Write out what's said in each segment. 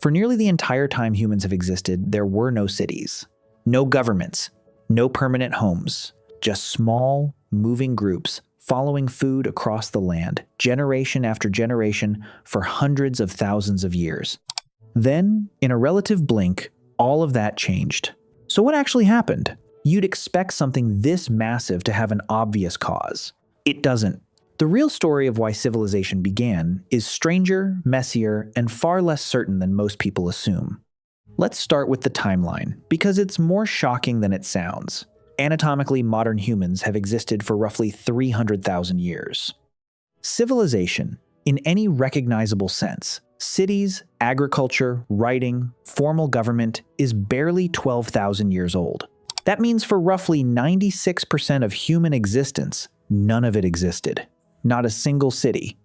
For nearly the entire time humans have existed, there were no cities, no governments, no permanent homes, just small, moving groups following food across the land, generation after generation, for hundreds of thousands of years. Then, in a relative blink, all of that changed. So what actually happened? You'd expect something this massive to have an obvious cause. It doesn't. The real story of why civilization began is stranger, messier, and far less certain than most people assume. Let's start with the timeline, because it's more shocking than it sounds. Anatomically, modern humans have existed for roughly 300,000 years. Civilization, in any recognizable sense, cities, agriculture, writing, formal government, is barely 12,000 years old. That means for roughly 96% of human existence, none of it existed. Not a single city,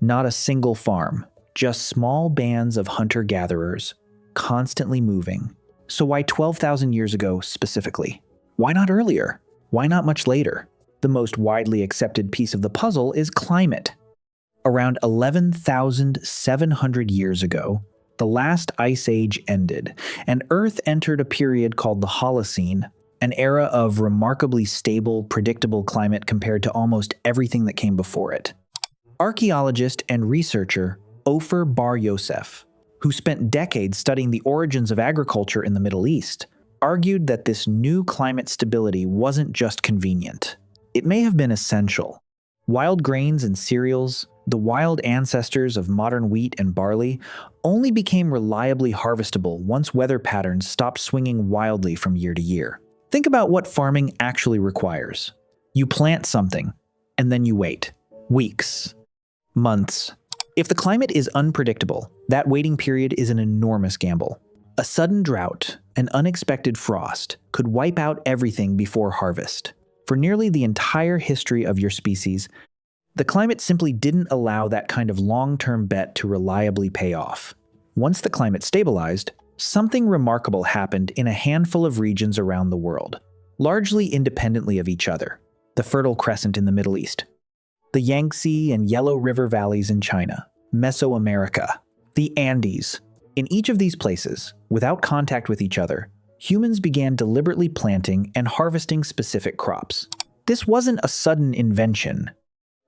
not a single farm, just small bands of hunter-gatherers, constantly moving. So why 12,000 years ago specifically? Why not earlier? Why not much later? The most widely accepted piece of the puzzle is climate. Around 11,700 years ago, the last ice age ended, and Earth entered a period called the Holocene, an era of remarkably stable, predictable climate compared to almost everything that came before it. Archaeologist and researcher Ofer Bar Yosef, who spent decades studying the origins of agriculture in the Middle East, argued that this new climate stability wasn't just convenient. It may have been essential. Wild grains and cereals, the wild ancestors of modern wheat and barley, only became reliably harvestable once weather patterns stopped swinging wildly from year to year. Think about what farming actually requires. You plant something, and then you wait. Weeks. Months. If the climate is unpredictable, that waiting period is an enormous gamble. A sudden drought, an unexpected frost, could wipe out everything before harvest. For nearly the entire history of your species, the climate simply didn't allow that kind of long-term bet to reliably pay off. Once the climate stabilized, something remarkable happened in a handful of regions around the world, largely independently of each other. The Fertile Crescent in the Middle East, the Yangtze and Yellow River valleys in China, Mesoamerica, the Andes. In each of these places, without contact with each other, humans began deliberately planting and harvesting specific crops. This wasn't a sudden invention.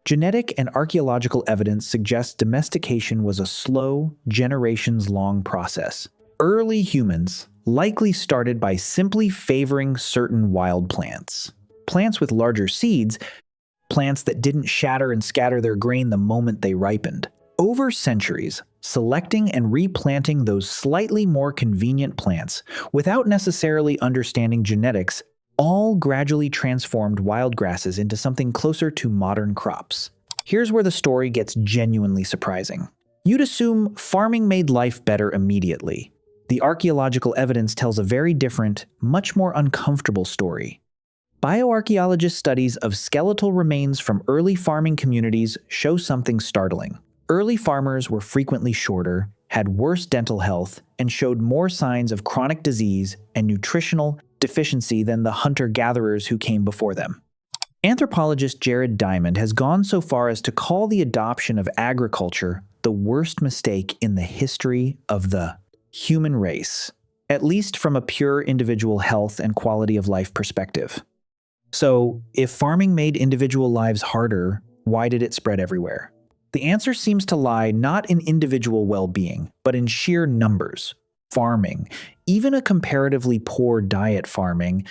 Genetic and archaeological evidence suggests domestication was a slow, generations-long process. Early humans likely started by simply favoring certain wild plants. Plants with larger seeds, plants that didn't shatter and scatter their grain the moment they ripened. Over centuries, selecting and replanting those slightly more convenient plants without necessarily understanding genetics all gradually transformed wild grasses into something closer to modern crops. Here's where the story gets genuinely surprising. You'd assume farming made life better immediately. The archaeological evidence tells a very different, much more uncomfortable story. Bioarchaeologist studies of skeletal remains from early farming communities show something startling. Early farmers were frequently shorter, had worse dental health, and showed more signs of chronic disease and nutritional deficiency than the hunter-gatherers who came before them. Anthropologist Jared Diamond has gone so far as to call the adoption of agriculture the worst mistake in the history of the human race, at least from a pure individual health and quality of life perspective. So, if farming made individual lives harder, why did it spread everywhere? The answer seems to lie not in individual well-being, but in sheer numbers. Farming, even a comparatively poor diet farming,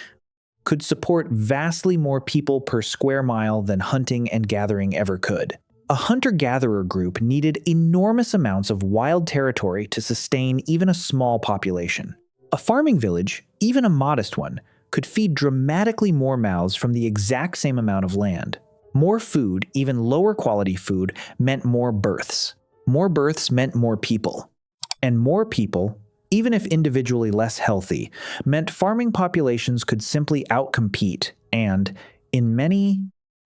could support vastly more people per square mile than hunting and gathering ever could. A hunter-gatherer group needed enormous amounts of wild territory to sustain even a small population. A farming village, even a modest one, could feed dramatically more mouths from the exact same amount of land. More food, even lower quality food, meant more births. More births meant more people. And more people, even if individually less healthy, meant farming populations could simply outcompete and, in many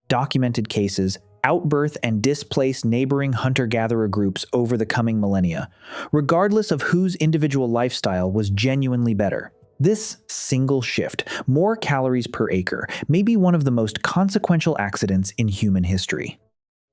documented cases, outbirth and displace neighboring hunter-gatherer groups over the coming millennia, regardless of whose individual lifestyle was genuinely better. This single shift, more calories per acre, may be one of the most consequential accidents in human history.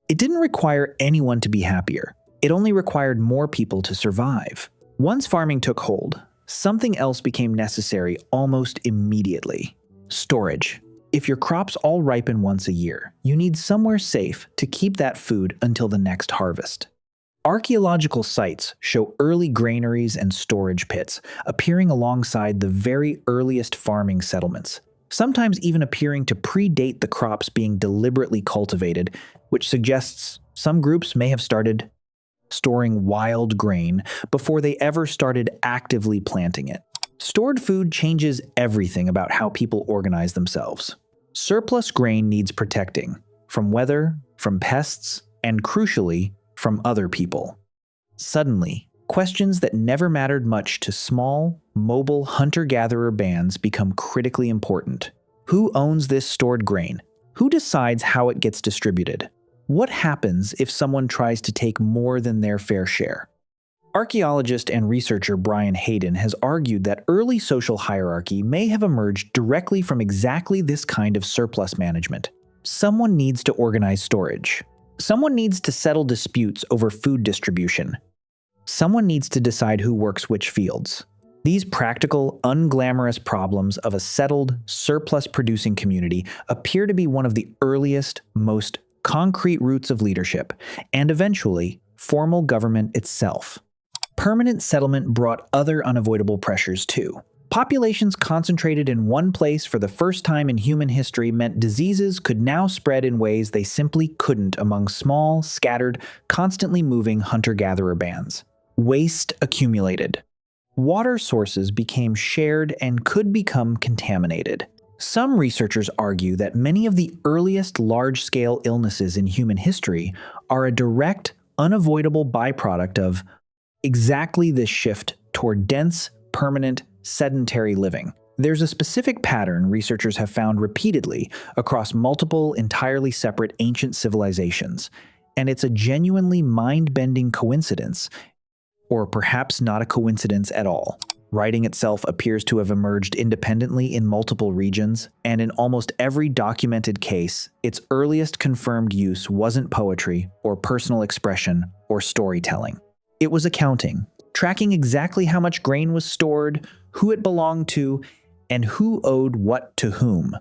It didn't require anyone to be happier. It only required more people to survive. Once farming took hold, something else became necessary almost immediately: storage. If your crops all ripen once a year, you need somewhere safe to keep that food until the next harvest. Archaeological sites show early granaries and storage pits appearing alongside the very earliest farming settlements, sometimes even appearing to predate the crops being deliberately cultivated, which suggests some groups may have started storing wild grain before they ever started actively planting it. Stored food changes everything about how people organize themselves. Surplus grain needs protecting from weather, from pests, and crucially, from other people. Suddenly, questions that never mattered much to small, mobile hunter-gatherer bands become critically important. Who owns this stored grain? Who decides how it gets distributed? What happens if someone tries to take more than their fair share? Archaeologist and researcher Brian Hayden has argued that early social hierarchy may have emerged directly from exactly this kind of surplus management. Someone needs to organize storage. Someone needs to settle disputes over food distribution. Someone needs to decide who works which fields. These practical, unglamorous problems of a settled, surplus-producing community appear to be one of the earliest, most concrete roots of leadership, and eventually, formal government itself. Permanent settlement brought other unavoidable pressures too. Populations concentrated in one place for the first time in human history meant diseases could now spread in ways they simply couldn't among small, scattered, constantly moving hunter-gatherer bands. Waste accumulated. Water sources became shared and could become contaminated. Some researchers argue that many of the earliest large-scale illnesses in human history are a direct, unavoidable byproduct of exactly this shift toward dense, permanent, sedentary living. There's a specific pattern researchers have found repeatedly across multiple, entirely separate ancient civilizations, and it's a genuinely mind-bending coincidence, or perhaps not a coincidence at all. Writing itself appears to have emerged independently in multiple regions, and in almost every documented case, its earliest confirmed use wasn't poetry, or personal expression, or storytelling. It was accounting, tracking exactly how much grain was stored, who it belonged to, and who owed what to whom.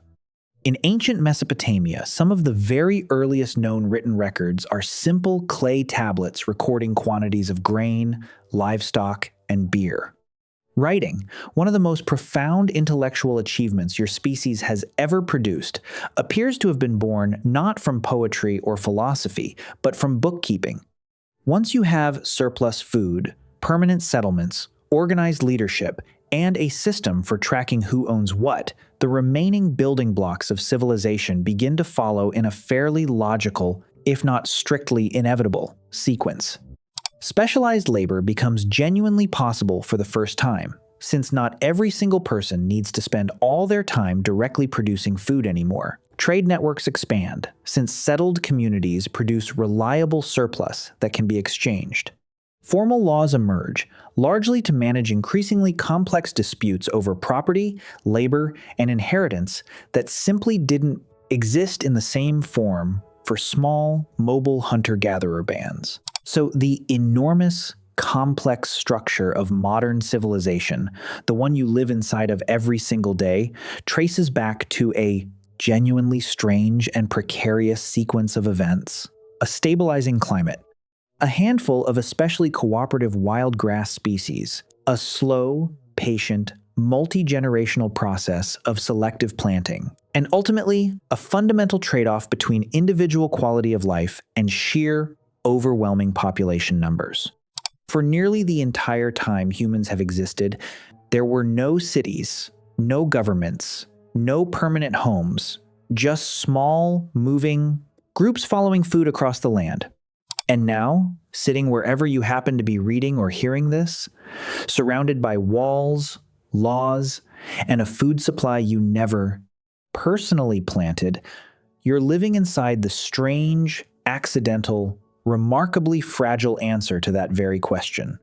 In ancient Mesopotamia, some of the very earliest known written records are simple clay tablets recording quantities of grain, livestock, and beer. Writing, one of the most profound intellectual achievements your species has ever produced, appears to have been born not from poetry or philosophy, but from bookkeeping. Once you have surplus food, permanent settlements, organized leadership, and a system for tracking who owns what, the remaining building blocks of civilization begin to follow in a fairly logical, if not strictly inevitable, sequence. Specialized labor becomes genuinely possible for the first time, since not every single person needs to spend all their time directly producing food anymore. Trade networks expand, since settled communities produce reliable surplus that can be exchanged. Formal laws emerge, largely to manage increasingly complex disputes over property, labor, and inheritance that simply didn't exist in the same form for small, mobile hunter-gatherer bands. So the enormous, complex structure of modern civilization, the one you live inside of every single day, traces back to a genuinely strange and precarious sequence of events. A stabilizing climate, a handful of especially cooperative wild grass species, a slow, patient, multi-generational process of selective planting, and ultimately, a fundamental trade-off between individual quality of life and sheer, overwhelming population numbers. For nearly the entire time humans have existed, there were no cities, no governments, no permanent homes, just small, moving groups following food across the land. And now, sitting wherever you happen to be reading or hearing this, surrounded by walls, laws, and a food supply you never personally planted, you're living inside the strange, accidental, remarkably fragile answer to that very question.